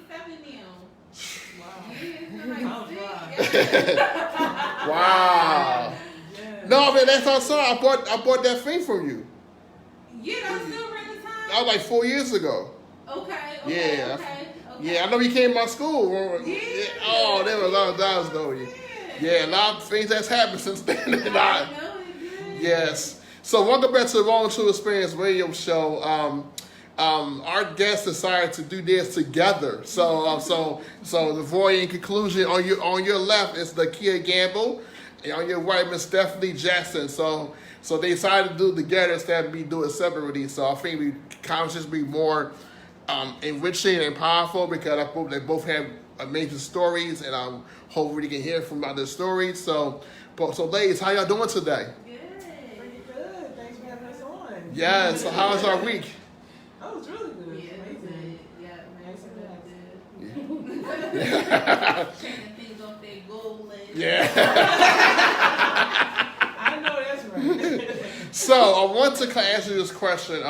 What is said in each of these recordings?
27 now. Wow. Yeah, it's like Wow. Yeah. No, man, that's outside. I bought that thing from you. Yeah, that's still around the time. That was like 4 years ago. Okay. Yeah. Okay. Yeah, I know you came to my school. Yeah. Oh, there was a lot of times though. Yeah, a lot of things that's happened since then. I know it did. Yes. So welcome back to the Rolling True Experience radio show. Our guests decided to do this together. So the void in conclusion on your left is Lakeya Gamble, and on your right Miss Stephanie Jackson. So they decided to do it together instead of me doing it separately. So I think we conversations be more enriching and powerful because they both have amazing stories, and I hope we can hear from other stories. So ladies, how y'all doing today? Pretty good. Thanks for having us on. Yeah. So how was our week? Oh, it's really good. Yeah, Amazing. good. Yeah, Nice and good. Checking things off their goal list. Yeah. I know that's right. So I want to ask you this question.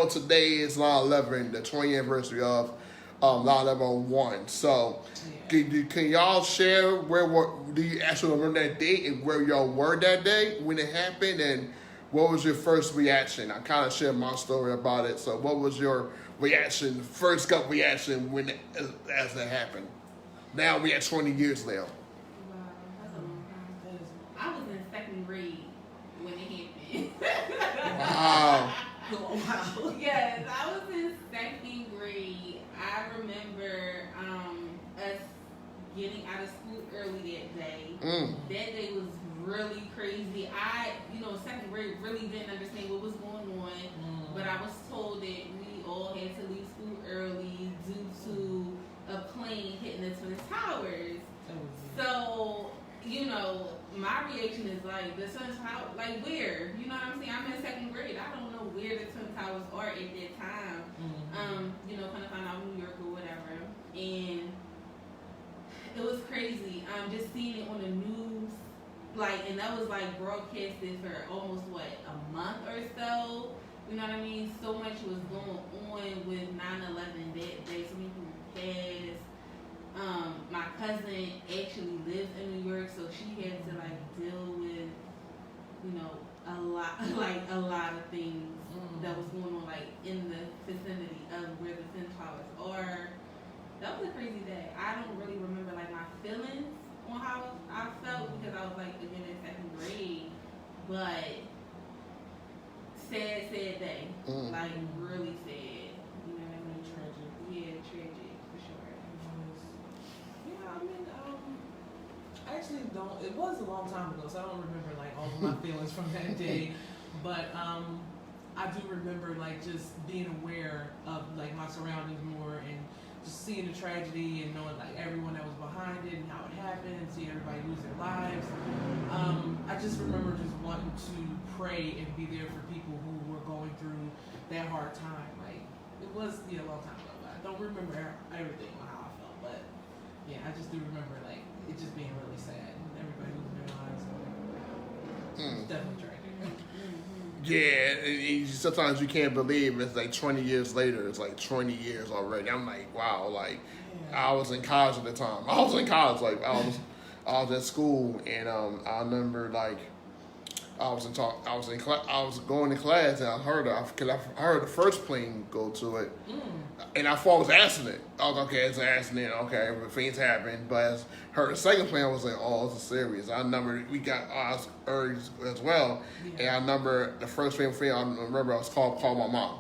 Today is 9/11, the 20th anniversary of 9/11/1. So, can y'all share do you actually remember that date and where y'all were that day when it happened, and what was your first reaction? I kind of shared my story about it. So, what was your reaction, first gut reaction as that happened? Now we at 20 years now. Wow, that's a long time. I was in second grade when it happened. Wow. Oh, wow. Yes, I was in second grade. I remember us getting out of school early that day. That day was really crazy. Second grade really didn't understand what was going on, but I was told that we all had to leave school early due to a plane hitting the Twin Towers. So, my reaction is like, the Twin Towers, like where? You know what I'm saying? I'm in second grade. I don't know where the Twin Towers are at that time. Kind of find out New York or whatever. And it was crazy. Just seeing it on the news, and that was broadcasted for almost a month or so. You know what I mean? So much was going on with 9/11 that day. So many people passed. My cousin actually lives in New York, so she had to deal with, a lot of things that was going on in the vicinity of where the Twin Towers are. That was a crazy day. I don't really remember my feelings on how I felt because I was again in second grade, but sad day, really sad. You know what I mean? Tragic. Yeah, tragic for sure. Yeah, I mean, I actually don't. It was a long time ago, so I don't remember all of my feelings from that day. But I do remember just being aware of my surroundings more and just seeing the tragedy and knowing everyone that was behind it and how it happened and seeing everybody lose their lives. I just remember just wanting to pray and be there for people who were going through that hard time. It was a long time ago, but I don't remember everything on how I felt. But yeah, I just do remember it just being really sad and everybody losing their lives. It's definitely tragic. Yeah, sometimes you can't believe it's 20 years later. It's 20 years already. I'm wow, I was in college at the time. I was in college, I was at school, and I remember I was going to class, and I heard the first plane go to it, and I thought it was an accident. I was okay, it's an accident. Okay, things happen, but I heard the second plane. I was oh, this is serious. I remember we got ours early as well, and I remember the first plane. I remember I was called my mom.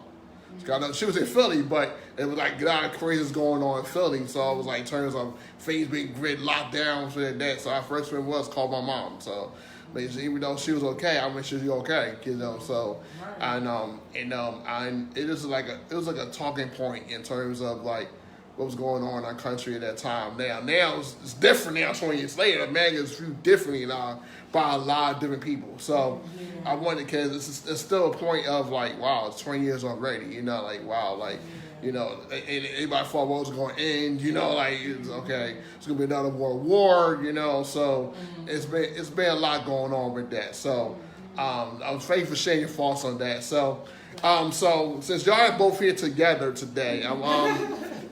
She was in Philly, but it was a lot of craziness going on in Philly. So I was in terms of things being grid locked down, so that. So our first one was called my mom. So even though she was okay, I made sure she was okay. So and it was it was a talking point in terms of what was going on in our country at that time. Now it's different now. 20 years later, America is viewed differently now by a lot of different people. So I wonder because it's still a point of wow, it's 20 years already. Wow, anybody thought what was going to end. It's okay. It's gonna be another world war. So it's been a lot going on with that. So I was thankful for sharing your thoughts on that. So since y'all are both here together today,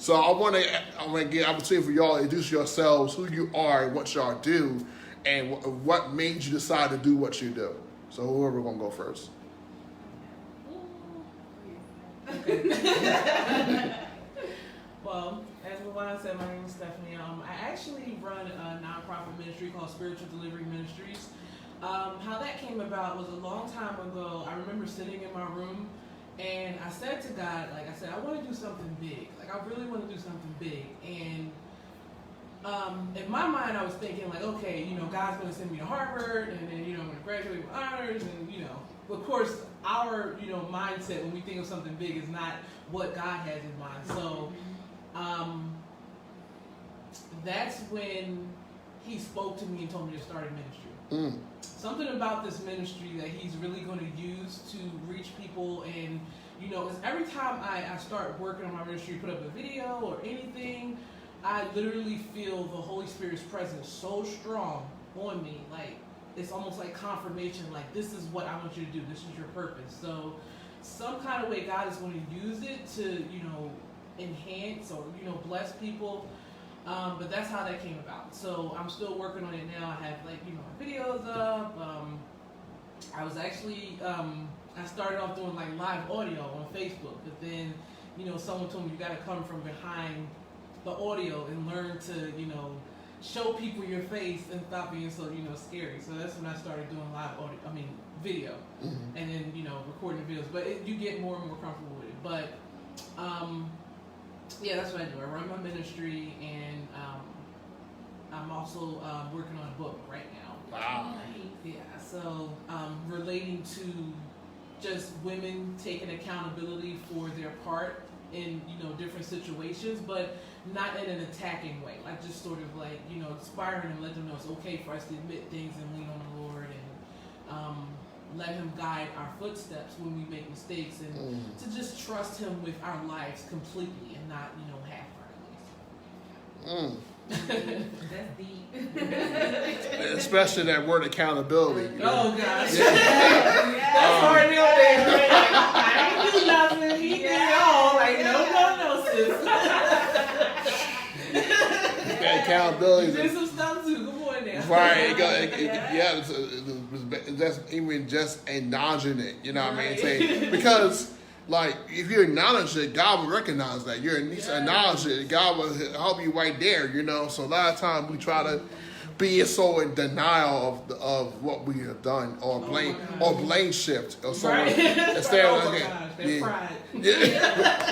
So I want to get an opportunity for y'all to introduce yourselves, who you are, and what y'all do, and what made you decide to do what you do. So whoever gonna go first. Well, as Luana said, my name is Stephanie. I actually run a nonprofit ministry called Spiritual Delivery Ministries. How that came about was a long time ago. I remember sitting in my room and I said to God, like I said, I want to do something big. Like I really want to do something big. And in my mind, I was thinking like, okay, God's going to send me to Harvard, and then, I'm going to graduate with honors, and, of course, our, mindset when we think of something big is not what God has in mind. So, that's when he spoke to me and told me to start a ministry. Something about this ministry that he's really going to use to reach people, and, because every time I start working on my ministry, put up a video or anything, I literally feel the Holy Spirit's presence so strong on me. Like, it's almost like confirmation, like, this is what I want you to do. This is your purpose. So some kind of way God is going to use it to, enhance or, bless people. But that's how that came about. So I'm still working on it now. I have, like, my videos up. I was actually, I started off doing, like, live audio on Facebook. But then, someone told me you got to come from behind the audio and learn to, show people your face and stop being so, scary. So that's when I started doing video. And then, recording videos. But you get more and more comfortable with it. But, yeah, that's what I do. I run my ministry, and I'm also working on a book right now. Wow. Yeah, so relating to just women taking accountability for their part in, different situations, but not in an attacking way. Like, just sort of like, inspiring them, let them know it's okay for us to admit things and lean on the Lord, and let him guide our footsteps when we make mistakes, and to just trust him with our lives completely and not, half-heartedly. That's deep. Especially that word accountability. Oh gosh. Yeah. That's hard to there, right? I ain't do nothing. He did it all. Like, no, sis. Accountability. You did some stuff too. Come on now. Right. That's even just acknowledging it. You know what I mean? Saying, because, like, if you acknowledge it, God will recognize that. You acknowledge it, God will help you right there, So a lot of times we try to be so in denial of what we have done, or blame shift, or something. Right. Instead of pride. Yeah.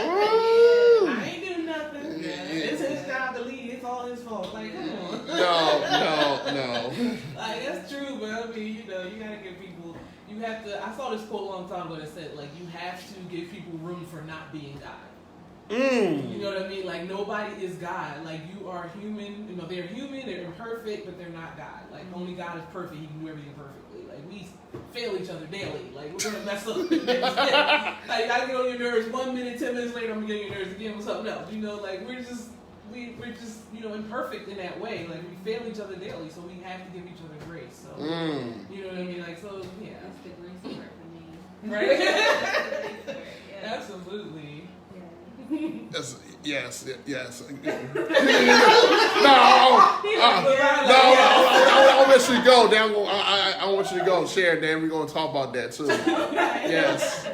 I ain't do nothing. It's his job to lead. It's all his fault. Like, come on. No. Like, that's true, but I mean, you gotta give people. You have to. I saw this quote a long time ago that said, like, you have to give people room for not being God. You know what I mean? Like, nobody is God. Like, you are human. They're human. They're imperfect, but they're not God. Like, only God is perfect. He can do everything perfectly. Like, we fail each other daily. Like, we're gonna mess up. Like, I get on your nerves 1 minute, 10 minutes later, I'm gonna get on your nerves again with something else. Like, we're just imperfect in that way. Like, we fail each other daily, so we have to give each other grace. So, you know what I mean? Like, so, yeah. That's the grace part for me. Right? Yeah. Absolutely. Yes. No, I'll let you go. I want you to go and share. Then we're gonna talk about that too. Yes.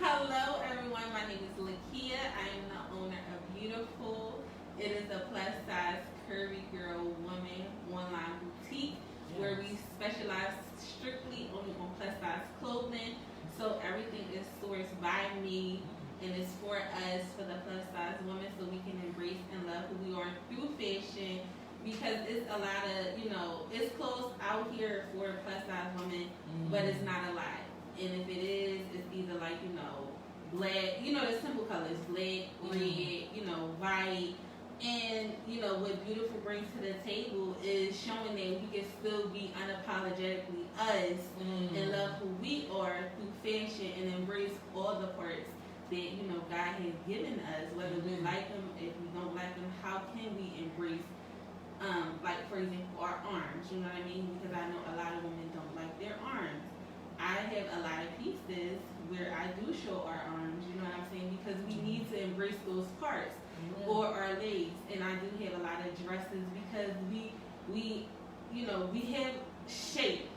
Hello, everyone. My name is Lakeya. I am the owner of Beautiful. It is a plus size curvy girl woman online boutique where we specialize strictly only on plus size clothing. So everything is sourced by me. And it's for us, for the plus size women, so we can embrace and love who we are through fashion. Because it's a lot of, it's clothes out here for plus size women, but it's not a lot. And if it is, it's either like, black, the simple colors, black, red, white. And, what Beautiful brings to the table is showing that we can still be unapologetically us and love who we are through fashion and embrace all the parts that, God has given us, whether we like them, if we don't like them, how can we embrace, like, for example, our arms, you know what I mean? Because I know a lot of women don't like their arms. I have a lot of pieces where I do show our arms, times, you know what I'm saying? Because we need to embrace those parts or our legs. And I do have a lot of dresses because we have shape.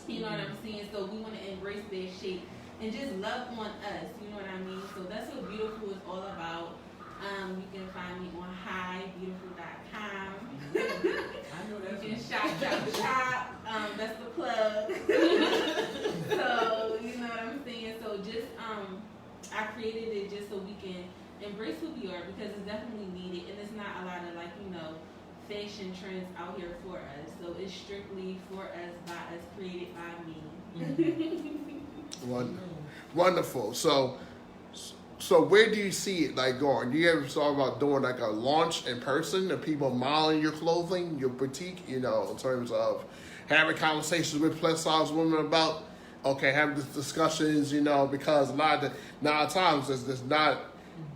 You know what I'm saying? So we want to embrace that shape and just love on us. You know what I mean? So that's what Beautiful is all about. You can find me on highbeautiful.com. I know that's You can shop. That's the plug. So you know what I'm saying? So just I created it just so we can embrace who we are because it's definitely needed and it's not a lot of fashion trends out here for us. So it's strictly for us, by us, created by me. Wonderful. So where do you see it going? Do you ever thought about doing a launch in person and people modeling your clothing, your boutique, in terms of having conversations with plus size women about, having these discussions, because a lot of times there's not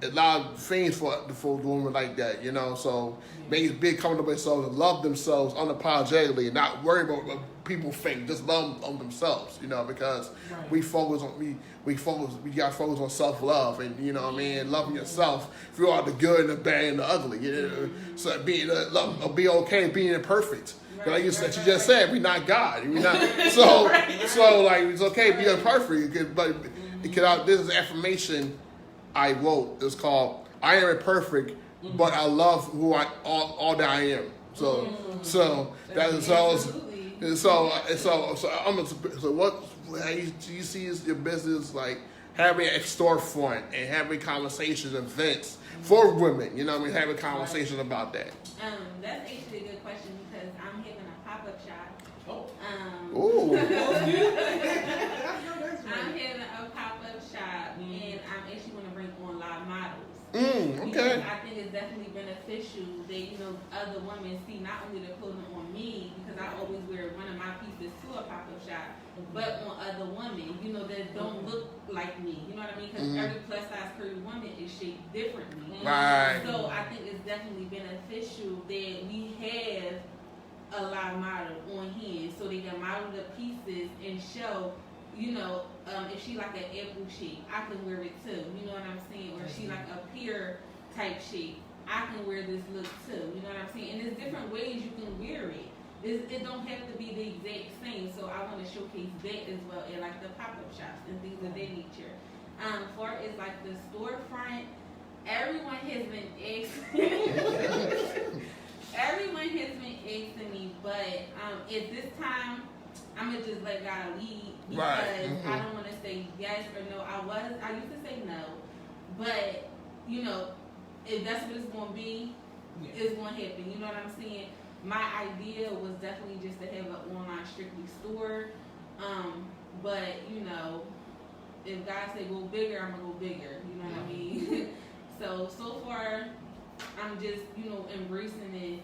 a lot of things for women like that, so maybe it's being comfortable with themselves and love themselves unapologetically and not worry about what people think, just love on themselves, because we got to focus on self-love and, loving yourself through all the good and the bad and the ugly, so being okay being imperfect. Like you just said, we're not God. We're not, so it's okay to be imperfect, but this is affirmation I wrote. It's called "I am imperfect, but I love who all that I am." So what? How do you see your business having a storefront and having conversations, events for women? Having conversations about that. That's actually a good question because I'm having a pop-up shop. Ooh. I'm having a pop-up shop, and I'm actually going to bring on live models. Okay. Because I think it's definitely beneficial that, other women see not only the clothing on me, because I always wear one of my pieces to a pop-up shop, but on other women, that don't look like me. You know what I mean? Because every plus-size curvy woman is shaped differently. Right. So I think it's definitely beneficial that we have a live model on hand so they can model the pieces and show, if she like an apple shape, I can wear it too. You know what I'm saying? Or if she like a pear type shape, I can wear this look too. You know what I'm saying? And there's different ways you can wear it. It don't have to be the exact same. So I want to showcase that as well at the pop-up shops and things of that nature. For as the storefront, everyone has been asking. Everyone has been asking me, but at this time, I'm gonna just let God lead because I don't want to say yes or no. I used to say no, but if that's what it's gonna be, it's gonna happen. You know what I'm saying? My idea was definitely just to have an online strictly store, but if God say go bigger, I'm gonna go bigger. You know what I mean? So far, I'm just embracing it.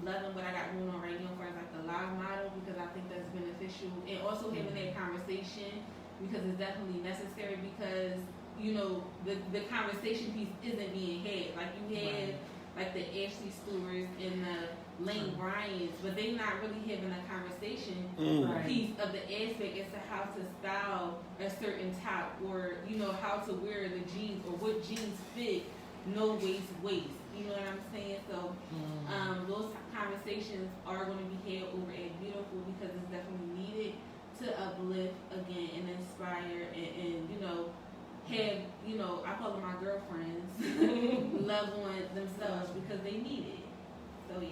Loving what I got going on right now as far as the live model because I think that's beneficial, and also having that conversation because it's definitely necessary because the conversation piece isn't being had. You have the Ashley Stewarts and the Lane Bryants, but they're not really having a conversation piece of the aspect as to how to style a certain top or how to wear the jeans or what jeans fit no waist. You know what I'm saying? So those conversations are going to be had over at Beautiful because it's definitely needed to uplift again and inspire and have I call them my girlfriends love on themselves because they need it. So yeah.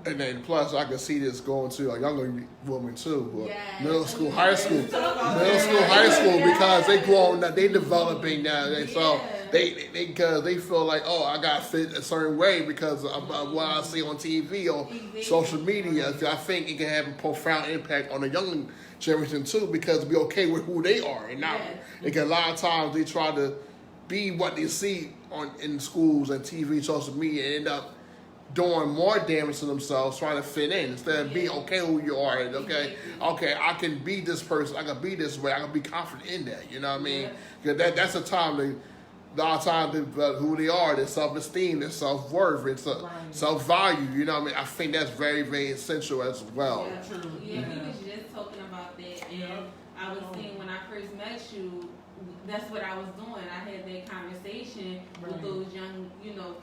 And then plus I can see this going to a younger woman too, yes. middle school, high school, because they growing, they developing now. So because they feel like, I got to fit a certain way because of what I see on TV or social media. I think it can have a profound impact on the young generation too because be okay with who they are and not. Because a lot of times they try to be what they see in schools and TV, social media, and end up doing more damage to themselves trying to fit in instead of being okay who you are and okay I can be this person, I can be this way, I can be confident in that. You know what I mean? Because that's the time who they are, their self-esteem, their self-worth, and self-value. You know what I mean? I think that's very, very essential as well. Yeah, we was just talking about that, and I was saying when I first met you, that's what I was doing. I had that conversation with those young,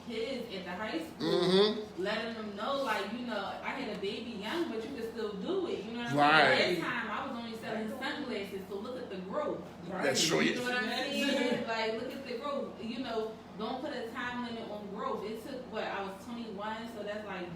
kids at the high school, letting them know, like, I had a baby young, but you can still do it. You know what I'm saying? At that time, I was only selling sunglasses, so look at the growth. That's true. You know what I'm saying? Like, look at the growth. Don't put a time limit on growth. It took, I was 21, so that's like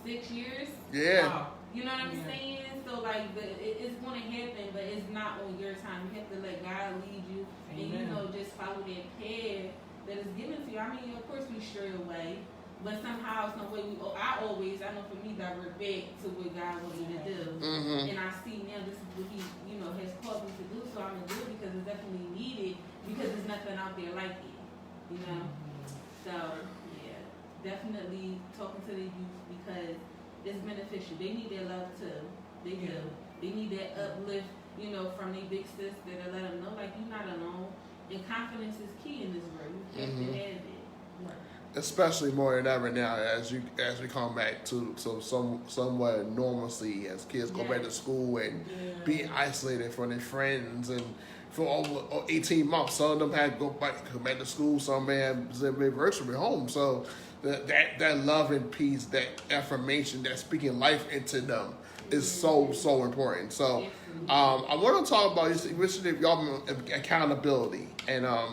5-6 years. Yeah. Wow. You know what I'm saying? So, like, it's going to happen, but it's not on your time. You have to let God lead you. Amen. And, just follow that path that is given to you. I mean, of course, we stray away. But somehow, some way, I know for me, divert back to what God wants me to do. And I see now this is what He, has called me to do. So I'm going to do it because it's definitely needed, because there's nothing out there like it. So, yeah, definitely talking to the youth, because it's beneficial. They need their love too. They do. They need that uplift, from their big sis that'll let them know, like, you're not alone. And confidence is key in this world. You have to have it. Right. Especially more than ever now, as we come back to somewhat normalcy, as kids go back to school and be isolated from their friends, and for over 18 months, some of them had to go back to school. Some may have been virtually home. So that love and peace, that affirmation, that speaking life into them is so important. So I want to talk about y'all accountability, and I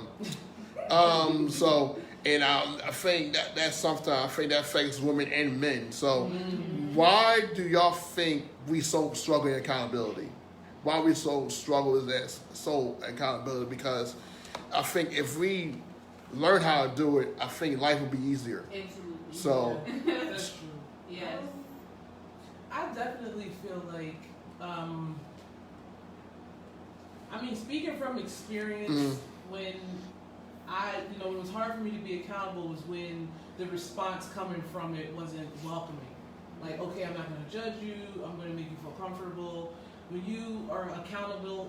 think that's something I think that affects women and men. So why do y'all think we so struggle in accountability? Why we so struggle is that accountability? Because I think if we learn how to do it, I think life will be easier. Absolutely. So that's true. Yes. I definitely feel like, speaking from experience, when it was hard for me to be accountable was when the response coming from it wasn't welcoming. Like, okay, I'm not going to judge you. I'm going to make you feel comfortable. When you are accountable,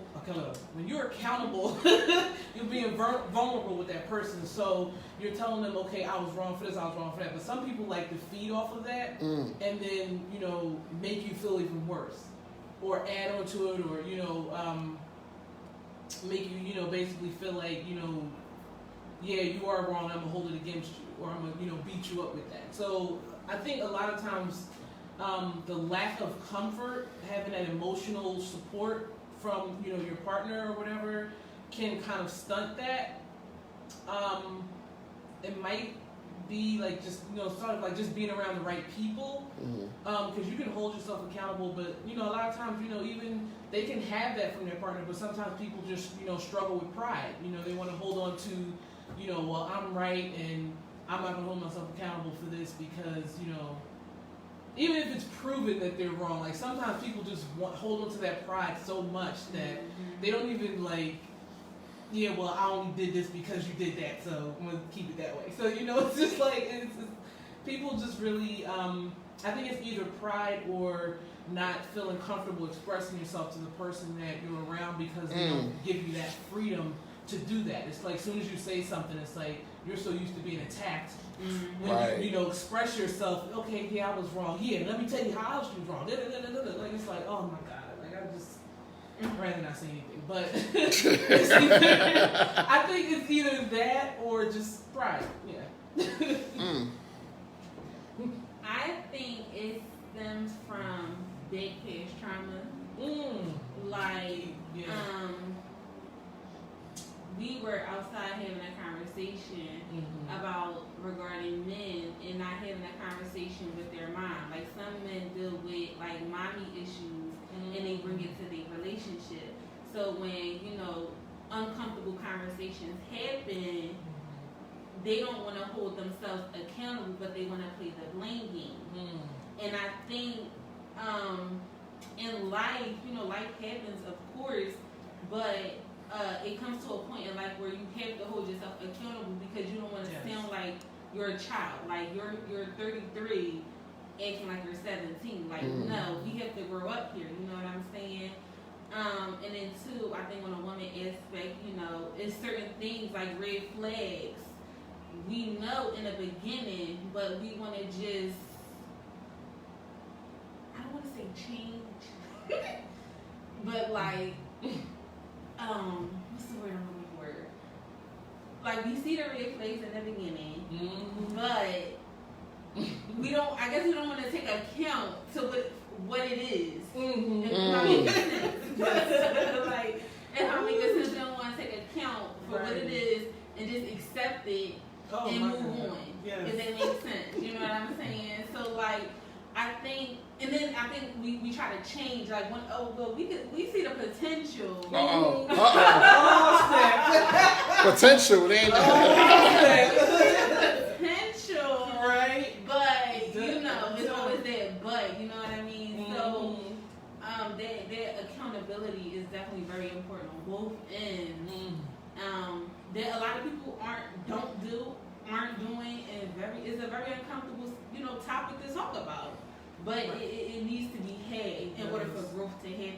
you're being vulnerable with that person. So you're telling them, okay, I was wrong for this, I was wrong for that. But some people like to feed off of that and then, make you feel even worse, or add on to it, or, make you, basically feel like, yeah, you are wrong, I'm gonna hold it against you, or I'm gonna, beat you up with that. So I think a lot of times the lack of comfort, having that emotional support from, your partner or whatever, can kind of stunt that. It might be like just, sort of like just being around the right people, because you can hold yourself accountable, but, a lot of times, even they can have that from their partner, but sometimes people just, struggle with pride. They want to hold on to, well, I'm right, and I'm not going to hold myself accountable for this because, even if it's proven that they're wrong, like sometimes people just hold on to that pride so much that they don't even yeah, well, I only did this because you did that, so I'm going to keep it that way. So, it's just like, people just really, I think it's either pride or not feeling comfortable expressing yourself to the person that you're around because they don't give you that freedom to do that. It's like as soon as you say something, it's like you're so used to being attacked. When you express yourself, okay, yeah, I was wrong. Yeah, let me tell you how else you was wrong. Like, it's like, oh my God. Like, I'd rather not say anything. But I think it's either that or just pride. Yeah. I think it stems from big past trauma. We were outside having a conversation about regarding men and not having a conversation with their mom. Like, some men deal with like mommy issues and they bring it to their relationship. So when, uncomfortable conversations happen, they don't want to hold themselves accountable, but they want to play the blame game. And I think in life, life happens, of course, but it comes to a point in life where you have to hold yourself accountable because you don't want to sound like you're a child. Like, you're 33 acting like you're 17. Like, no, we have to grow up here. You know what I'm saying? And then two, I think on a woman aspect, it's certain things like red flags. We know in the beginning, but we want to just, I don't want to say change, but like, what's the word I'm looking for? Like, we see the red flags in the beginning, but we don't want to take account to what it is. If that makes sense. Like, if I make a sense, we don't want to take account for what it is and just accept it and move on. Yes. If that makes sense. You know what I'm saying? So, like, I think we try to change. Like, we see the potential. Potential, it ain't. Potential, right? But it's always that. But you know what I mean. So, that accountability is definitely very important on both ends. That a lot of people aren't doing, and it's a very uncomfortable, topic to talk about. But it needs to be had in order for growth to happen.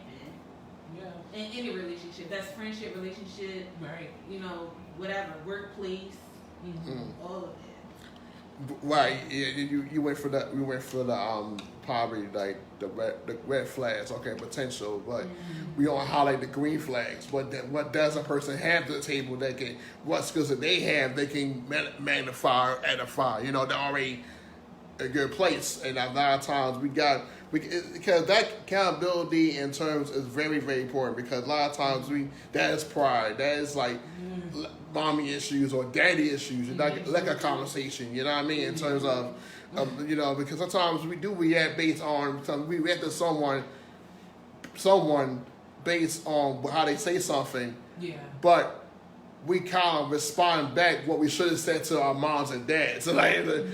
Yeah. In any relationship, that's friendship, relationship, right? Whatever, workplace, all of that. Right. Yeah, you went for that. We went for the probably like the red flags. Okay, potential, but we don't highlight the green flags. What does a person have to the table that can? What skills that they have they can magnify or edify? They're already a good place, and a lot of times because that accountability in terms is very, very important, because a lot of times that is pride, that is like mommy issues or daddy issues, like a conversation, you know what I mean, in terms of because sometimes we react based on we react to someone based on how they say something, but we kind of respond back what we should have said to our moms and dads. So like, that's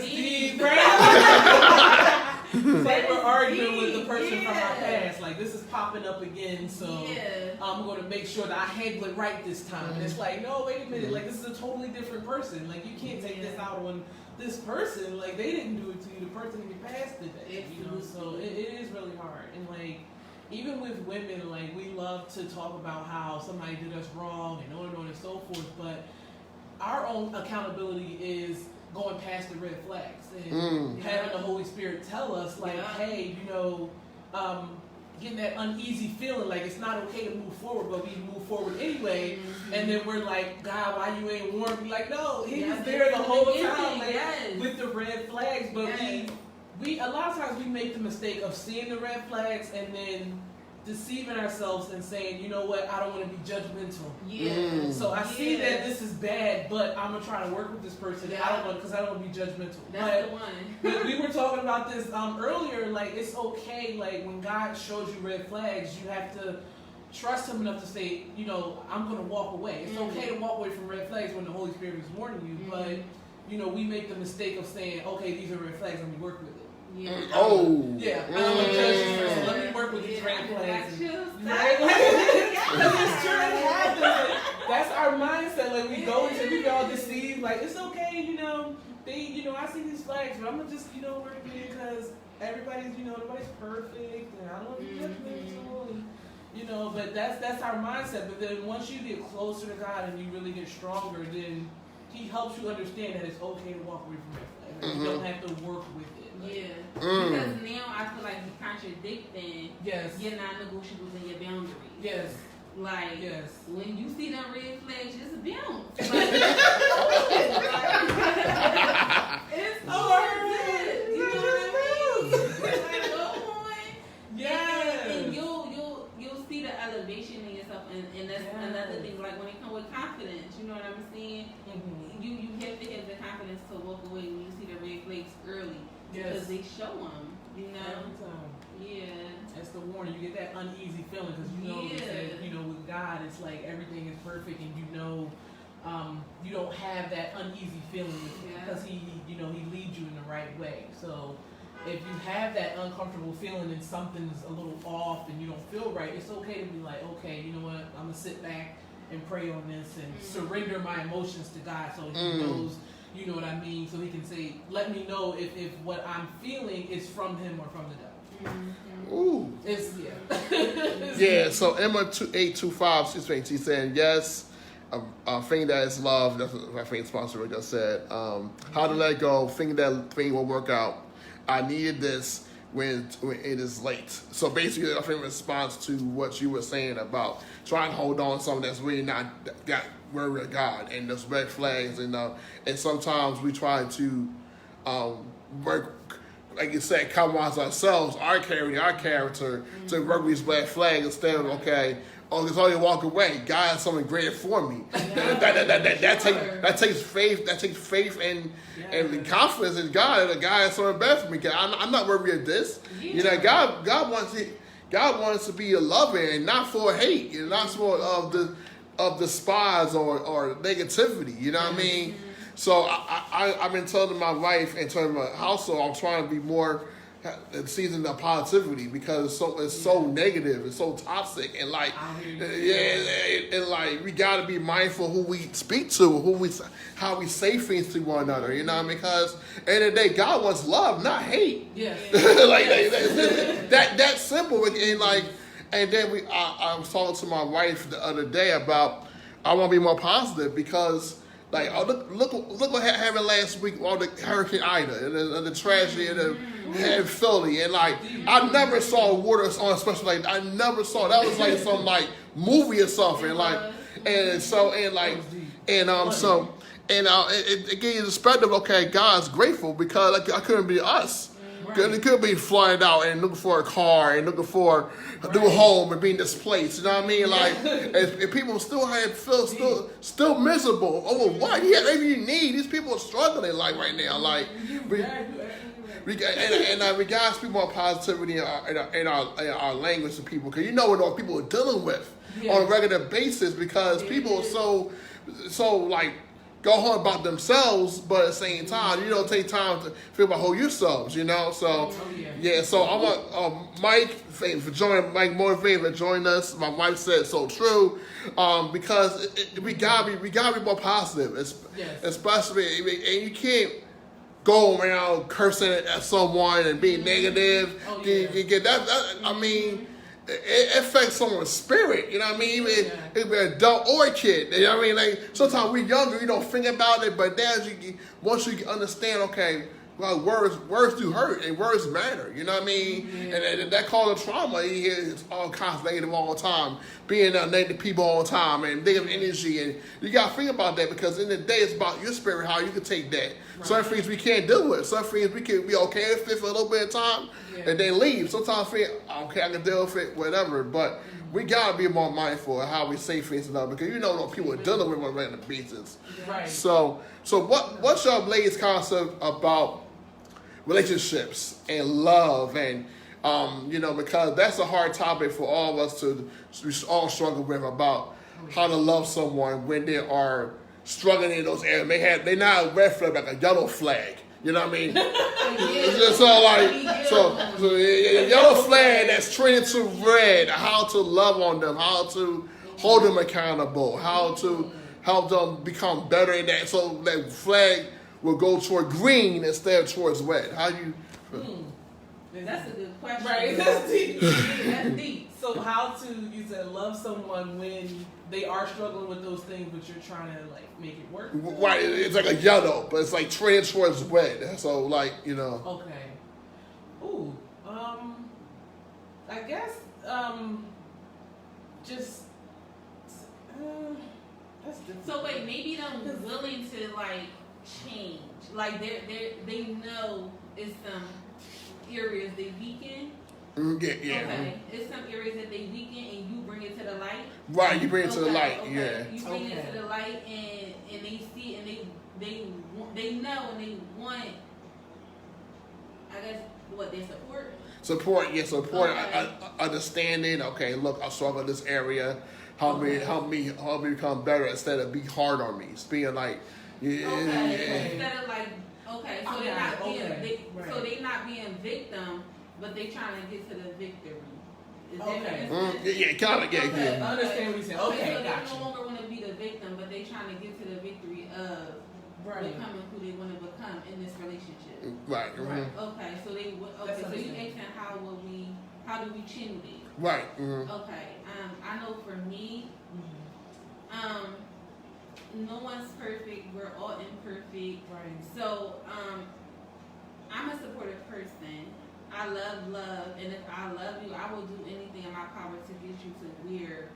deep, right? It's like we're arguing with the person from our past. Like, this is popping up again, so I'm going to make sure that I handle it right this time. And it's like, no, wait a minute. Like, this is a totally different person. Like, you can't take this out on this person. Like, they didn't do it to you. The person in your past did that. So it is really hard. And like, even with women, like, we love to talk about how somebody did us wrong and on and so forth, but our own accountability is going past the red flags and having the Holy Spirit tell us, like, hey, getting that uneasy feeling, like it's not okay to move forward, but we move forward anyway, and then we're like, God, why you ain't warned me? Like, no, he was there the whole time, like, with the red flags, but we a lot of times we make the mistake of seeing the red flags and then deceiving ourselves and saying, you know what, I don't want to be judgmental. So I see that this is bad, but I'm gonna try to work with this person. Because I don't want to be judgmental. That's the one. But we were talking about this earlier. Like, it's okay. Like, when God shows you red flags, you have to trust Him enough to say, I'm gonna walk away. It's okay to walk away from red flags when the Holy Spirit is warning you. But we make the mistake of saying, okay, these are red flags. Let me work with it. I don't want to judge this person. Let me work with these red flags. Right? Because it's true, it happens. That's our mindset. Like, we go into, we get all deceived. Like, it's okay, I see these flags, but I'm gonna just, work with it because everybody's, nobody's perfect, and I don't want to be judgmental. But that's our mindset. But then once you get closer to God and you really get stronger, then He helps you understand that it's okay to walk away from red flags. Like, you don't have to work with it. Because now I feel like you're contradicting your non-negotiables and your boundaries. Like, when you see them red flags, just bounce. It's good. You know what I mean? Like, go on. And you'll see the elevation in yourself, and that's another thing. Like, when it comes with confidence, you know what I'm saying? You have to have the confidence to walk away when you see the red flags early. Because they show them, Every time. Yeah. That's the warning. You get that uneasy feeling because with God, it's like everything is perfect, and you don't have that uneasy feeling because He leads you in the right way. So if you have that uncomfortable feeling and something's a little off and you don't feel right, it's okay to be like, okay, you know what? I'm gonna sit back and pray on this and surrender my emotions to God, so He knows. You know what I mean? So He can say, let me know if what I'm feeling is from Him or from the devil. Ooh. So Emma 825, she's saying, yes, a thing that is love. That's what my favorite sponsor just said. How to let go, thinking that thing will work out. I needed this. when it is late. So basically, I think in response to what you were saying about trying to hold on to something that's really not got word of God and those red flags, and sometimes we try to work, like you said, compromise ourselves, our character, to work with these red flags instead of it's only walk away. God has something greater for me. That takes faith. That takes faith and confidence in God. That God has something better for me. I'm not worried of this. God wants it. God wants us to be a lover and not for hate, and not for of despise or negativity. You know what I mean? So I've been telling my wife and telling my household I'm trying to be more season of positivity because it's so negative, it's so toxic, and we got to be mindful who we speak to, how we say things to one another. You know what I mean? Because at the end of the day, God wants love, not hate. Yes. That's simple. And then I was talking to my wife the other day about I want to be more positive because. Look what happened last week, all the Hurricane Ida and the tragedy in Philly, and I never saw water on special. I never saw that was like some movie or something. It gave you the perspective. Okay, God's grateful because I couldn't be us. Right. It could be flying out and looking for a car and looking for a new home and being displaced. You know what I mean? If people still still miserable. Oh, what? Yeah, maybe you need. These people are struggling right now. We gotta speak more positivity in our language to people because you know what people are dealing with on a regular basis because people are so go home about themselves, but at the same time, you don't take time to feel about yourselves, So, so I want Mike for joining, Mike motivated to join us. My wife said so true, because we gotta be more positive, especially, and you can't go around cursing at someone and being negative. You get that. I mean. It affects someone's spirit, you know what I mean? It could be an adult or a kid, you know what I mean? Sometimes we're younger, you don't think about it, but once you understand, words do hurt and words matter, you know what I mean? And that causes trauma. You hear it's all kinds of negative all the time, being negative people all the time and negative energy, and you got to think about that because in the day it's about your spirit, how you can take that. Right. Certain things we can't deal with. Some things we can be okay with it for a little bit of time and then leave. Sometimes I can deal with it, whatever, but we got to be more mindful of how we say things and because what people are dealing with on a regular basis. Right. So what's your latest concept about relationships and love and because that's a hard topic for all of us we all struggle with about how to love someone when they are struggling in those areas. They're not a red flag, like a yellow flag. You know what I mean? So a yellow flag that's trending to red. How to love on them, how to hold them accountable, how to help them become better in that. So that flag will go toward green instead of towards red. How do you? That's a good question. Right, that's deep. That's deep. So you said love someone when they are struggling with those things, but you're trying to make it work? Right, it's like a yellow, but it's trending towards red. So Okay. Ooh, I guess just that's different. So wait, maybe them willing to change. They know it's some areas they weaken. Yeah. Okay. It's some areas that they weaken and you bring it to the light. Right, you bring it to the light. Okay. Yeah. You bring it to the light and they see and they know and they want. I guess they support. Support. Okay. Understanding. Okay, look, I struggle in this area. Help me become better instead of be hard on me. It's being Instead of so they're not being not being victim, but they trying to get to the victory. Is that kind of. I understand what you're saying. Okay, so gotcha. they no longer want to be the victim, but they trying to get to the victory of becoming who they want to become in this relationship. Right. Mm-hmm. Okay, so so you asking how do we change it? Right. Mm-hmm. Okay. I know for me, no one's perfect. We're all imperfect. Right. So, I'm a supportive person. I love, and if I love you, I will do anything in my power to get you to where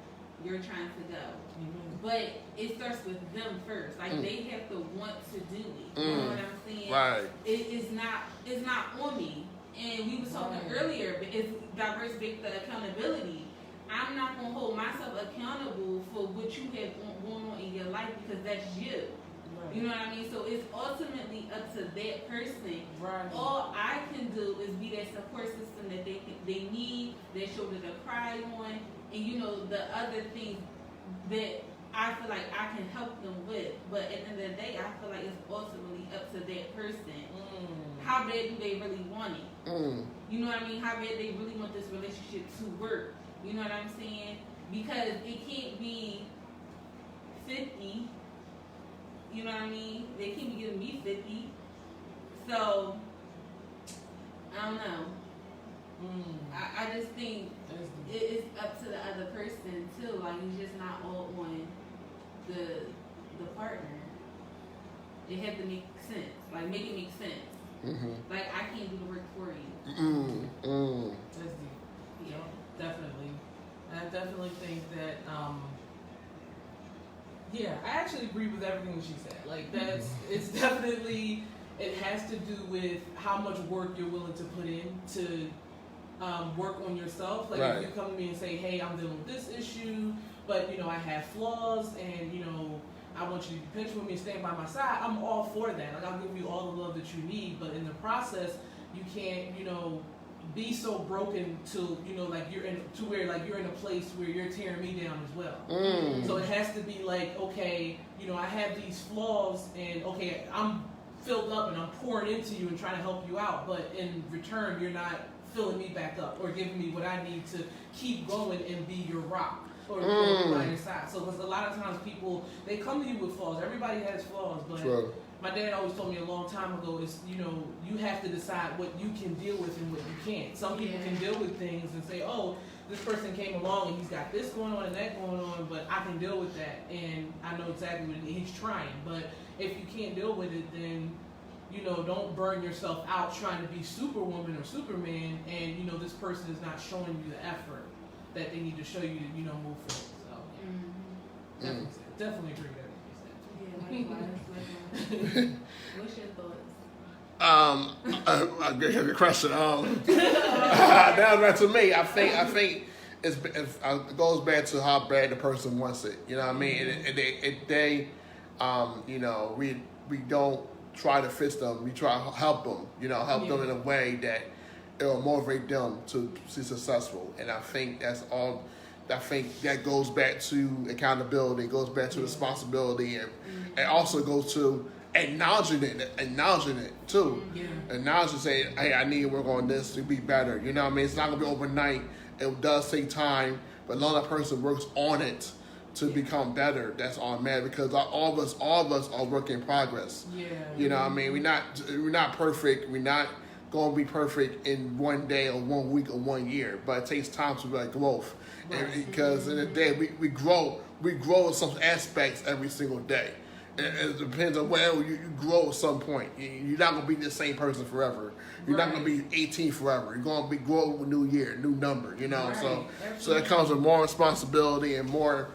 you're trying to go. Mm-hmm. But it starts with them first. Like they have to want to do it. You know what I'm saying? Right. It's not on me. And we was talking earlier, but it's diverse back to accountability. I'm not gonna hold myself accountable for what you have going on in your life because that's you. Right. You know what I mean? So it's ultimately up to that person. Right. All I can do is be that support system that they need, that shoulder to cry on, and you know the other things that I feel like I can help them with. But at the end of the day, I feel like it's ultimately up to that person. How bad do they really want it? You know what I mean? How bad they really want this relationship to work? You know what I'm saying? Because it can't be 50. You know what I mean? They can't be giving me 50. So, I don't know. I just think it's up to the other person too. Like, it's just not all on the partner. It had to make sense. Like, make it make sense. Like, I can't do the work for you. That's deep. Yeah, definitely. And I definitely think that, yeah, I actually agree with everything that she said. Like, it's definitely, it has to do with how much work you're willing to put in to work on yourself. Like, if you come to me and say, hey, I'm dealing with this issue, but, you know, I have flaws and, you know, I want you to be patient with me and stand by my side, I'm all for that. Like, I'll give you all the love that you need, but in the process, you can't, you know, be so broken to, you know, like you're in a place where you're tearing me down as well. So it has to be like, okay, you know, I have these flaws and okay, I'm filled up and I'm pouring into you and trying to help you out, but in return, you're not filling me back up or giving me what I need to keep going and be your rock. Or by your side. So, because a lot of times people, they come to you with flaws. Everybody has flaws, but my dad always told me a long time ago is, you know, you have to decide what you can deal with and what you can't. Some people can deal with things and say, oh, this person came along and he's got this going on and that going on, but I can deal with that and I know exactly what he's trying. But if you can't deal with it, then, you know, don't burn yourself out trying to be Superwoman or Superman and, you know, this person is not showing you the effort that they need to show you to, you know, move forward. So, definitely agree with everything you said. Yeah, likewise. What's your thoughts? A good question. That was back to me. I think it goes back to how bad the person wants it. You know what I mean? They you know, we don't try to fix them. We try to help them. You know, help them in a way that it will motivate them to be successful. And I think that's all. I think that goes back to accountability, goes back to responsibility, and also goes to acknowledging it too. Acknowledging, saying, hey, I need to work on this to be better. You know what I mean? It's not going to be overnight. It does take time, but as long as that person works on it to become better, that's all matter, because all of us are work in progress. You know what I mean? We're not perfect. We're not going to be perfect in one day or 1 week or 1 year, but it takes time to like growth. Because in the day we grow in some aspects every single day. It depends on where you grow at some point. You're not going to be the same person forever. You're not going to be 18 forever. You're going to be growing with a new year, new number, you know. So that comes with more responsibility and more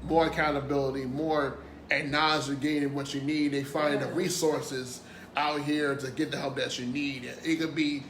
accountability, more acknowledging getting what you need and finding the resources out here to get the help that you need. It could be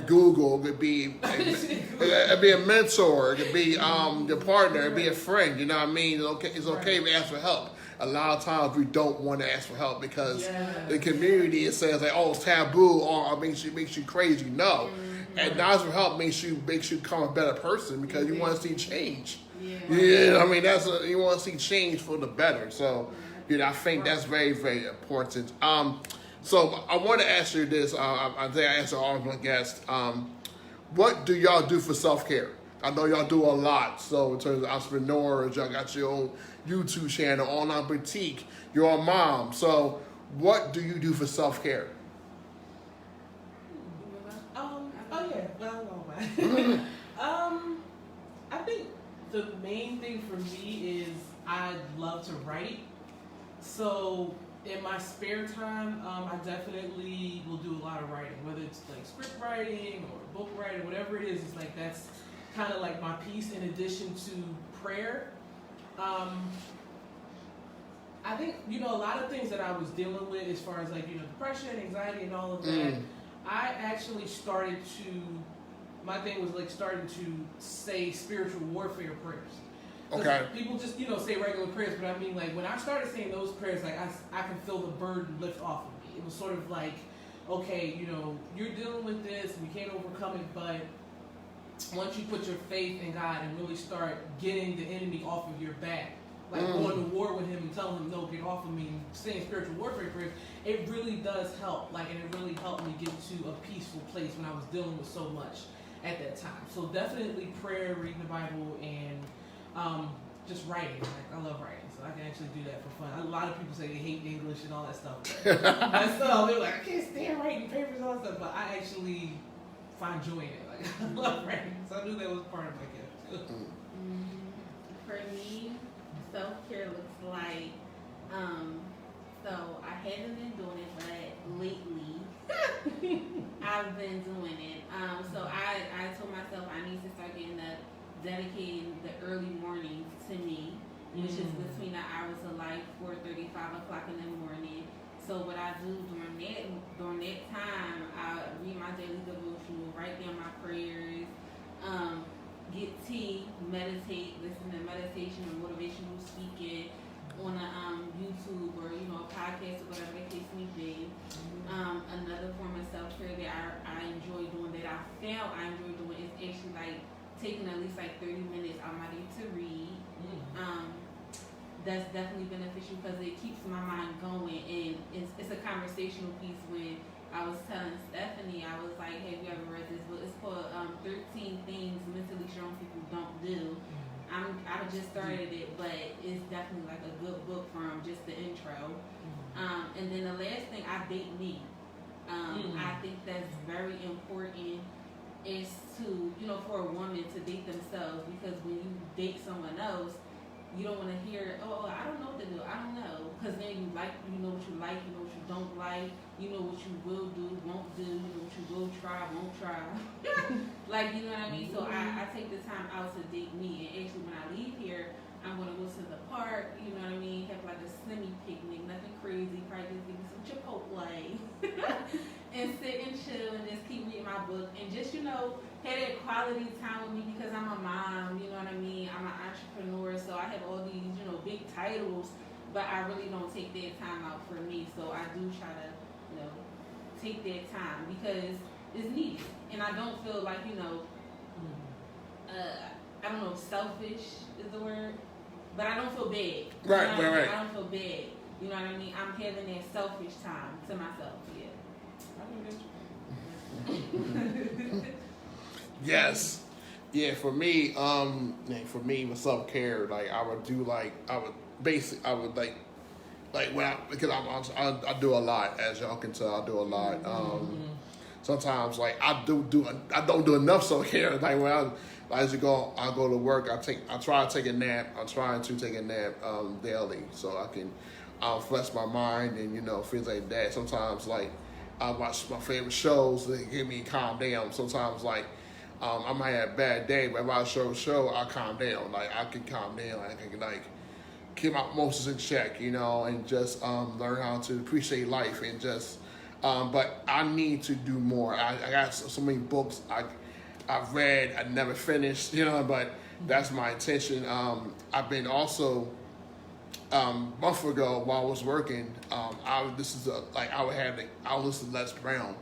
Google, it could be a mentor, it could be your partner, it could be a friend. You know what I mean? It's okay to ask for help. A lot of times we don't want to ask for help because the community, it says like, oh, it's taboo or makes you crazy. No, acknowledging for help makes you become a better person because you want to see change. I mean you want to see change for the better. So I think that's very, very important. So I want to ask you this. I think I asked all of my guests. What do y'all do for self-care? I know y'all do a lot. So in terms of entrepreneurs, y'all got your own YouTube channel, online boutique, you're a mom. So what do you do for self-care? I think the main thing for me is I love to write. So in my spare time, I definitely will do a lot of writing, whether it's like script writing or book writing, whatever it is. It's like that's kind of like my piece in addition to prayer. I think, you know, a lot of things that I was dealing with as far as like, you know, depression, anxiety, and all of that, I actually started to, my thing was like starting to say spiritual warfare prayers. Okay. People just, you know, say regular prayers, but I mean, like, when I started saying those prayers, like, I can feel the burden lift off of me. It was sort of like, okay, you know, you're dealing with this, and you can't overcome it, but once you put your faith in God and really start getting the enemy off of your back, like going to war with him and telling him, no, get off of me, and saying spiritual warfare prayers, it really does help. Like, and it really helped me get to a peaceful place when I was dealing with so much at that time. So definitely prayer, reading the Bible, and just writing. Like, I love writing, so I can actually do that for fun. A lot of people say they hate English and all that stuff. They're like, I can't stand writing papers and all that stuff, but I actually find joy in it. Like, I love writing, so I knew that was part of my gift too. For me, self-care looks like, so I haven't been doing it, but lately I've been doing it. So I told myself I need to start dedicating the early mornings to me, which is between the hours of like 4:30, 5 o'clock in the morning. So what I do during that time, I read my daily devotional, write down my prayers, get tea, meditate, listen to meditation or motivational speaking on a YouTube or, you know, a podcast or whatever the case may be. Another form of self-care that I enjoy doing, that I found I enjoy doing, is actually like taking at least like 30 minutes out of my day to read. That's definitely beneficial because it keeps my mind going, and it's a conversational piece. When I was telling Stephanie, I was like, have you ever read this book? It's called 13 Things Mentally Strong People Don't Do. I just started it, but it's definitely like a good book from just the intro. And then the last thing, I date me. I think that's very important, is to, you know, for a woman to date themselves, because when you date someone else, you don't want to hear, oh, I don't know what to do, I don't know, because then you know what you like, you know what you don't like, you know what you will do, won't do, you know what you will try, won't try. Like, you know what I mean? So I take the time out to date me, and actually when I leave here, I'm going to go to the park, you know what I mean, have like a semi-picnic, nothing crazy, probably just give me some Chipotle, and sit and chill and just keep reading my book, and just, you know, have that quality time with me, because I'm a mom, you know what I mean, I'm an entrepreneur, so I have all these, you know, big titles, but I really don't take that time out for me. So I do try to, you know, take that time because it's needed, and I don't feel like, you know, I don't know if selfish is the word, but I don't feel bad. Right. I don't feel bad. You know what I mean? I'm having that selfish time to myself. Yeah. Yes. Yeah, for me, with self-care, like I would because I do a lot, as y'all can tell, I do a lot. Sometimes like I don't do enough self-care. Like when I go to work, I try to take a nap. I'm trying to take a nap daily, so I can flex my mind and, you know, things like that. Sometimes like I watch my favorite shows that give me calm down. Sometimes like I might have a bad day, but if I show, I calm down. Like I can calm down. I can like keep my emotions in check, you know, and just learn how to appreciate life, and just. But I need to do more. I got so many books I've read, I never finished, you know. But that's my intention. I've been also a month ago while I was working. I would listen to Les Brown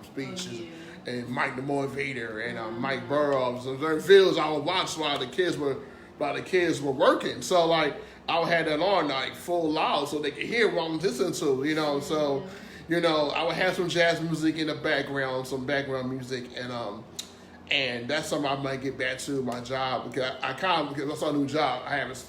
speeches. And Mike the Motivator and Mike Burrows. And there are videos I would watch while the kids were working. So like I would have that on like full loud so they could hear what I'm listening to, you know. So, you know, I would have some jazz music in the background, some background music, and that's something I might get back to my job, because because I saw a new job, I haven't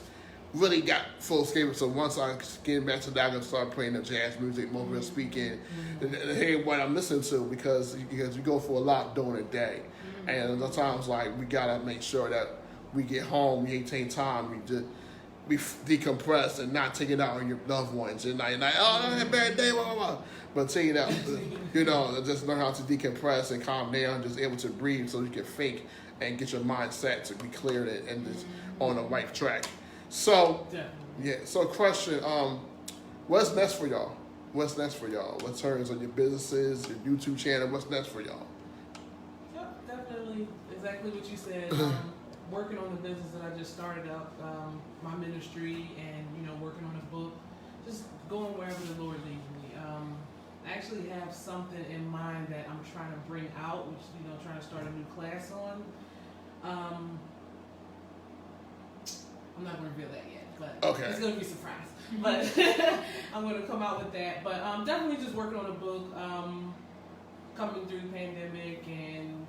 really got full escape. So once I get back to that, I'm gonna start playing the jazz music, motivational speaking, and hear what I'm listening to, because you go for a lot during the day, and sometimes like we gotta make sure that we get home, we maintain time, decompress and not take it out on your loved ones. And like, oh, I had a bad day, blah, blah, blah. But take it out, just learn how to decompress and calm down, just able to breathe so you can think and get your mind set to be clear and just on the right track. So, so question, what's next for y'all? What's next for y'all? What turns on your businesses, your YouTube channel? What's next for y'all? Yep, definitely exactly what you said. Working on the business that I just started up, my ministry, and working on a book, just going wherever the Lord leads me. I actually have something in mind that I'm trying to bring out, which trying to start a new class on. I'm not going to reveal that yet, but it's going to be a surprise. But I'm going to come out with that. But definitely just working on a book, coming through the pandemic, and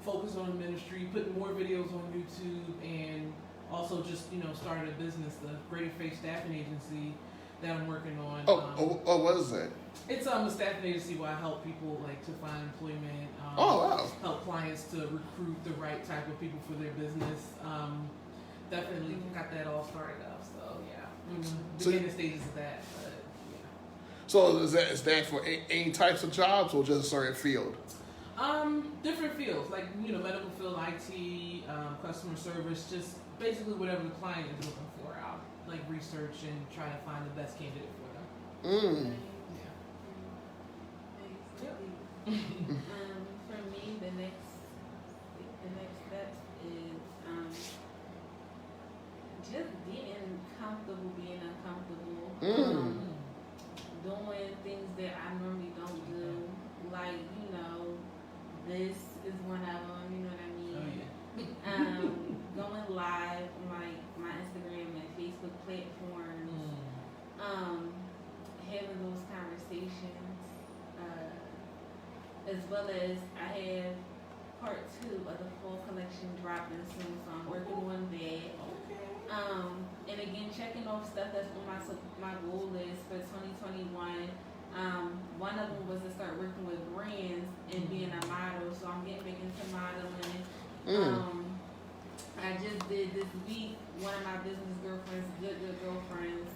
focus on the ministry, putting more videos on YouTube, and also just started a business, the Greater Faith Staffing Agency that I'm working on. What is that? It's a staffing agency where I help people to find employment. Help clients to recruit the right type of people for their business. Definitely got that all started up. So yeah, beginning stages of that. But yeah. So is that for any types of jobs or just a certain field? Different fields like medical field, IT, customer service, just basically whatever the client is looking for. I'll research and try to find the best candidate for them. For me, the next steps is just getting comfortable being uncomfortable. Doing things that I normally don't do, this is one of them, you know what I mean? Going live on my Instagram and Facebook platforms, having those conversations, as well as I have part 2 of the fall collection dropping soon, so I'm working on that. And again, checking off stuff that's on my goal list for 2021. One of them was to start working with brands and being a model, so I'm getting back into modeling. I just did this week, one of my business girlfriends, good girlfriends,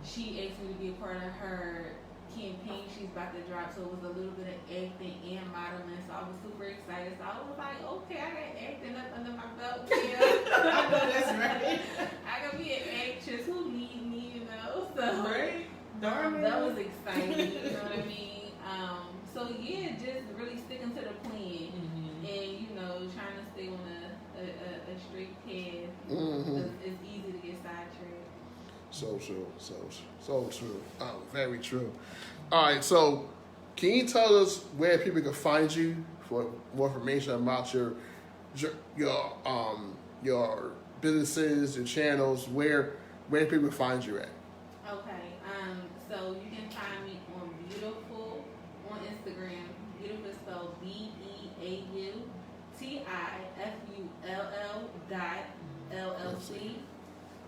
she asked me to be a part of her campaign she's about to drop, so it was a little bit of acting and modeling, so I was super excited. So I was like, okay, I got acting up under my belt. Yeah, I know that's right. I can be an actress who need me, so Right? that was exciting, you know what I mean? So yeah, just really sticking to the plan, and trying to stay on a straight path. It's easy to get sidetracked. So true. Very true. All right, so can you tell us where people can find you for more information about your businesses, your channels? Where people find you at? Okay, so you can find me on Beautiful on Instagram. Beautiful is spelled BEAUTIFULL.LLC.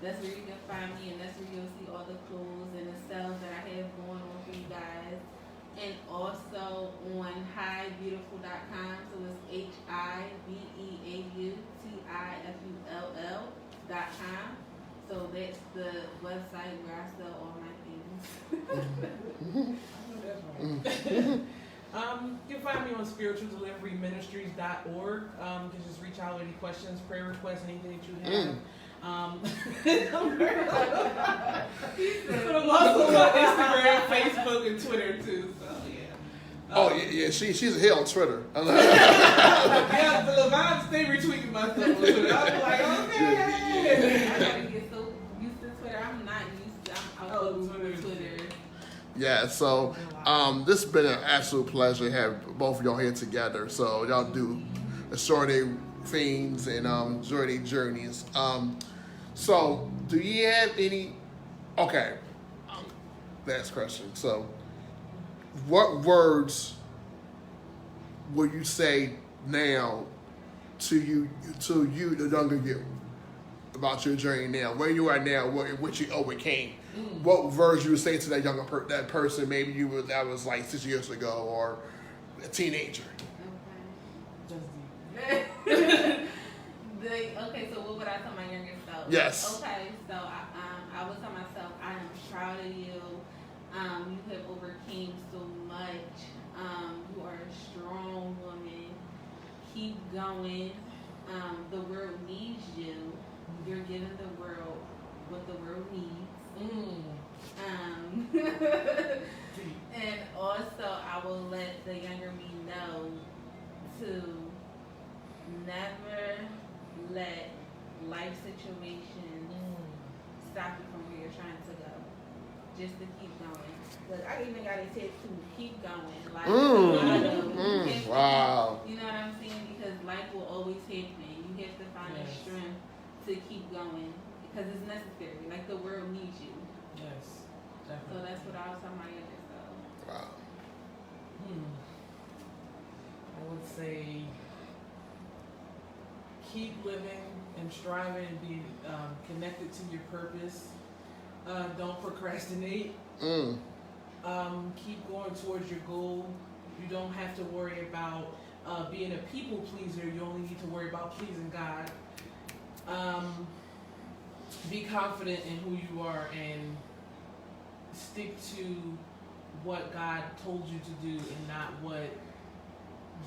That's where you can find me, and that's where you'll see all the clothes and the sales that I have going on for you guys. And also on highbeautiful.com, so it's HIBEAUTIFULL.com. So that's the website where I sell all my things. You can find me on spiritualdeliveryministries.org. You can just reach out with any questions, prayer requests, anything that you have. But I'm also on Instagram, Facebook, and Twitter too. So yeah. She's a hit on Twitter. Yeah, the Levine stay retweeting my stuff on Twitter. I'm like, okay. I gotta get so used to Twitter. I'm not used to. I'm out of Twitter. Yeah, so this has been an absolute pleasure to have both of y'all here together. So y'all do short things and enjoy their journeys. So do you have any? Okay, last question. So, what words will you say now to you, the younger you, about your journey now, where you are now, what you overcame? What words you would say to that younger that person? Maybe that was like 6 years ago, or a teenager. Okay. Okay, so what would I tell my younger self? Yes. Okay, so I would tell myself, I am proud of you. You have overcame so much. You are a strong woman. Keep going. The world needs you. You're giving the world what the world needs. And also, I will let the younger me know to never let life situations stop you from where you're trying to go. Just to keep going. Look, I even got a tattoo. Keep going. Life wow. You know what I'm saying? Because life will always happen. You have to find the strength to keep going because it's necessary. Like the world needs you. Yes, So definitely. that's what I was telling my younger self. Wow. I would say keep living and striving and be connected to your purpose. Don't procrastinate. Keep going towards your goal. You don't have to worry about being a people pleaser. You only need to worry about pleasing God. Be confident in who you are and stick to what God told you to do and not what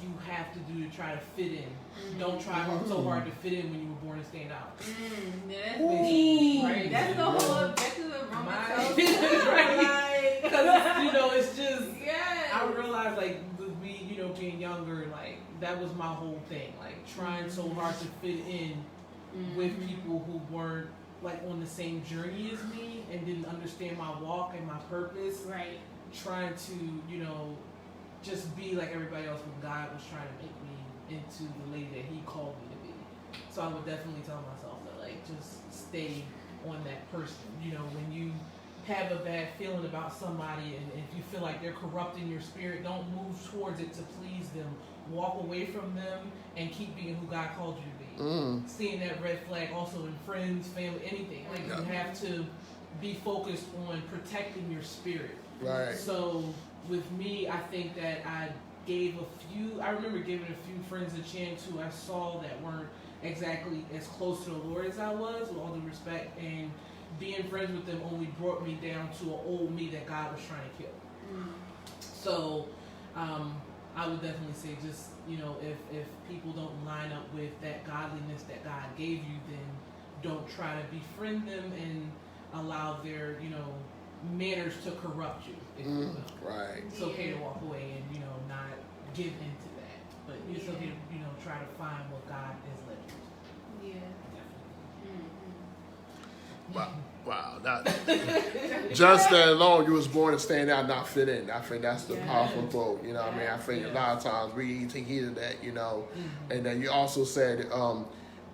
you have to do to try to fit in. Don't try so hard to fit in when you were born to stand out. That's deep. Right? That's the whole back to the Roman right? Because you know, it's just yes. I realized like with me, you know, being younger, like that was my whole thing. Like trying so hard to fit in with people who weren't like on the same journey as me and didn't understand my walk and my purpose. Right. Trying to, you know, just be like everybody else when God was trying to make me into the lady that He called me to be. So I would definitely tell myself that, like, just stay on that person. You know, when you have a bad feeling about somebody and if you feel like they're corrupting your spirit, don't move towards it to please them. Walk away from them and keep being who God called you to be. Seeing that red flag also in friends, family, anything. Like, you have to be focused on protecting your spirit. Right. So with me, I think that I remember giving a few friends a chance who I saw that weren't exactly as close to the Lord as I was, with all due respect, and being friends with them only brought me down to an old me that God was trying to kill. So I would definitely say just, you know, if people don't line up with that godliness that God gave you, then don't try to befriend them and allow their, you know, manners to corrupt you, if you will. Right. It's okay to walk away and, you know, not give into that. But it's okay to, you know, try to find what God has led you to. Yeah. Wow. That, just that alone, you was born to stand out, not fit in. I think that's the powerful quote. You know what I mean? I think a lot of times we take heed of that, you know. And then you also said,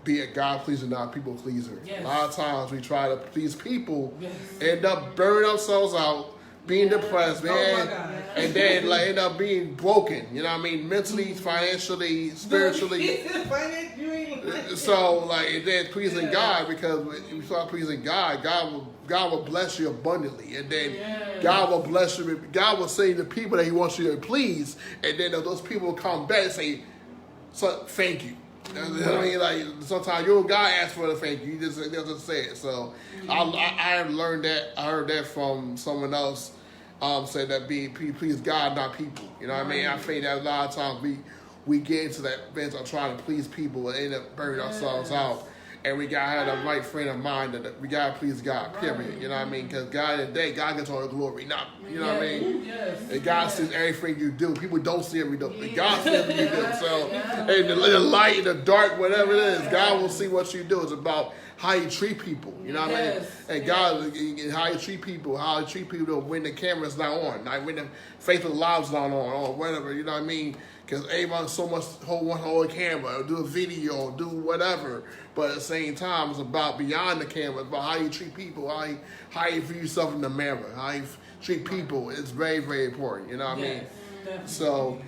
be a God pleaser, not a people pleaser. A lot of times we try to please people, end up burning ourselves out, being depressed, man, and then like end up being broken. You know what I mean? Mentally, financially, spiritually. So like, and then pleasing God, because when you start pleasing God, God will bless you abundantly, and then God will bless you. God will say the people that He wants you to please, and then those people will come back and say, "So thank you." You know what I mean? Like sometimes your God asks for the thank you. They'll just say it. So I have learned that. I heard that from someone else. Said that please God, not people. You know what I mean? I think that a lot of times we get into that bench of trying to please people and end up burning ourselves out. And we gotta have the right frame of mind that we gotta please God, period. You know what I mean? Because God, in the day, God gets all the glory. Not, you know what I mean? And God sees everything you do. People don't see everything. But God sees everything you do. So, in the light, in the dark, whatever it is, God will see what you do. It's about how you treat people. You know what I mean? And God, how you treat people when the camera's not on, like when the faithful lives not on, or whatever. You know what I mean? Because everyone so much hold a camera, or do a video, or do whatever. But at the same time, it's about beyond the camera. It's about how you treat people, how you view yourself in the mirror, how you treat people. It's very, very important. You know what I mean? Definitely. So,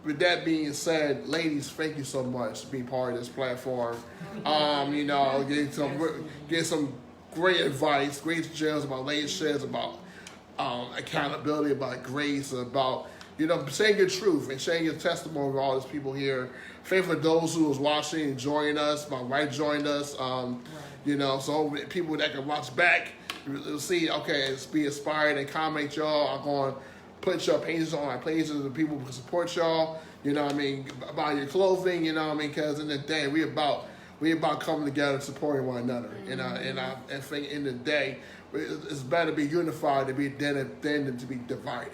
with that being said, ladies, thank you so much for being part of this platform. You know, get some great advice, great gems about leadership, about accountability, about grace, about saying your truth and sharing your testimony with all these people here. Pray for those who was watching and joining us. My wife joined us. So people that can watch back, you'll see, okay, be inspired and comment y'all. I'm going to put your pages on my pages and people who support y'all, about your clothing, because in the day, we about coming together and supporting one another. And I think in the day, it's better to be unified than to be divided.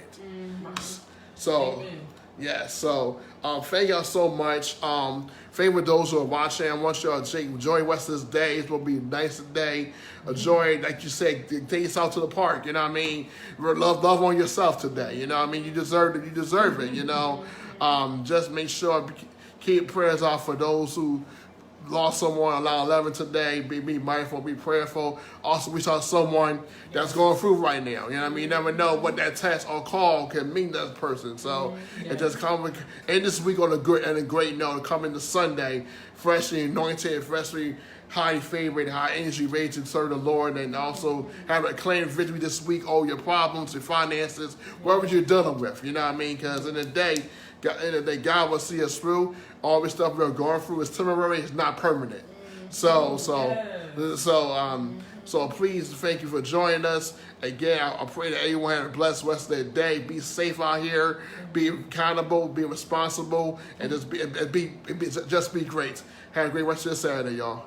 So, Amen. yeah, so thank y'all so much. Thank with those who are watching. I want y'all to enjoy the rest of this day. It's going to be a nice day. Enjoy, like you said, take yourself to the park, Love on yourself today, You deserve it. You deserve it, Just make sure, keep prayers out for those who lost someone on 9/11 today. Be mindful, be prayerful. Also, we saw someone that's going through right now. You never know what that text or call can mean to that person. So it just come and this week on a great note, come into Sunday, freshly anointed, freshly high favored, high energy, ready to serve the Lord, and also have a claim victory this week. All your problems, your finances, whatever you're dealing with. Because in the day, God will see us through. All the stuff we're going through is temporary; it's not permanent. So please, thank you for joining us. Again, I pray that everyone have a blessed rest of their day. Be safe out here. Be accountable. Be responsible, and just be great. Have a great rest of your Saturday, y'all.